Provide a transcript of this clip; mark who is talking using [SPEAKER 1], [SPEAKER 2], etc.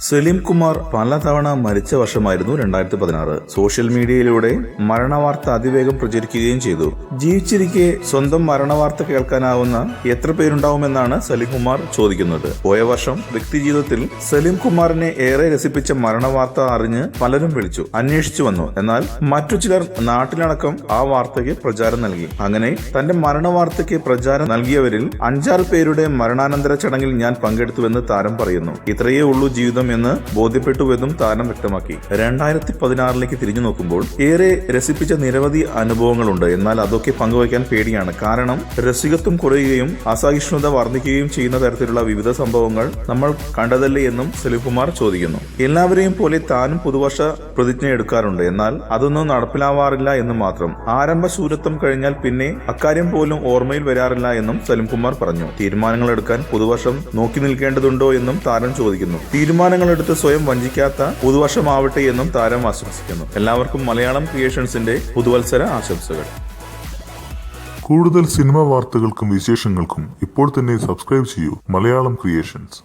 [SPEAKER 1] സലീം കുമാർ പലതവണ മരിച്ച വർഷമായിരുന്നു 2016. സോഷ്യൽ മീഡിയയിലൂടെ മരണവാർത്ത അതിവേഗം പ്രചരിക്കുകയും ചെയ്തു. ജീവിച്ചിരിക്കെ സ്വന്തം മരണവാർത്ത കേൾക്കാനാവുന്ന എത്ര പേരുണ്ടാവുമെന്നാണ് സലീം കുമാർ ചോദിക്കുന്നത്. പോയ വർഷം വ്യക്തിജീവിതത്തിൽ സലീം കുമാറിനെ ഏറെ രസിപ്പിച്ച മരണവാർത്ത അറിഞ്ഞ് പലരും വിളിച്ചു അന്വേഷിച്ചു വന്നു. എന്നാൽ മറ്റു ചിലർ നാട്ടിലടക്കം ആ വാർത്തയ്ക്ക് പ്രചാരം നൽകി. അങ്ങനെ തന്റെ മരണവാർത്തയ്ക്ക് പ്രചാരം നൽകിയവരിൽ 5-6 പേരുടെ മരണാനന്തര ചടങ്ങിൽ ഞാൻ പങ്കെടുത്തുവെന്ന് താരം പറയുന്നു. ഇത്രയേ ഉള്ളൂ ജീവിതം എന്ന് ബോധ്യപ്പെട്ടുവെന്നും താരം വ്യക്തമാക്കി. 2016 തിരിഞ്ഞു നോക്കുമ്പോൾ ഏറെ രസിപ്പിച്ച നിരവധി അനുഭവങ്ങളുണ്ട്. എന്നാൽ അതൊക്കെ പങ്കുവയ്ക്കാൻ പേടിയാണ്. കാരണം രസികത്വം കുറയുകയും അസഹിഷ്ണുത വർദ്ധിക്കുകയും ചെയ്യുന്ന തരത്തിലുള്ള വിവിധ സംഭവങ്ങൾ നമ്മൾ കണ്ടതല്ലേ എന്നും സലീം കുമാർ ചോദിക്കുന്നു. എല്ലാവരെയും പോലെ താനും പുതുവർഷ പ്രതിജ്ഞ എടുക്കാറുണ്ട്. എന്നാൽ അതൊന്നും നടപ്പിലാവാറില്ല എന്ന് മാത്രം. ആരംഭ ശൂരത്വം കഴിഞ്ഞാൽ പിന്നെ അക്കാര്യം പോലും ഓർമ്മയിൽ വരാറില്ല എന്നും സലീം കുമാർ പറഞ്ഞു. തീരുമാനങ്ങൾ എടുക്കാൻ പുതുവർഷം നോക്കി നിൽക്കേണ്ടതുണ്ടോ എന്നും താരം ചോദിക്കുന്നു. തീരുമാനങ്ങളെടുത്ത് സ്വയം വഞ്ചിക്കാത്ത പുതുവർഷമാവട്ടെ എന്നും താരം ആശംസിക്കുന്നു. എല്ലാവർക്കും മലയാളം ക്രിയേഷൻസിന്റെ പുതുവത്സര ആശംസകൾ.
[SPEAKER 2] കൂടുതൽ സിനിമാ വാർത്തകൾക്കും വിശേഷങ്ങൾക്കും ഇപ്പോൾ തന്നെ സബ്സ്ക്രൈബ് ചെയ്യൂ മലയാളം ക്രിയേഷൻസ്.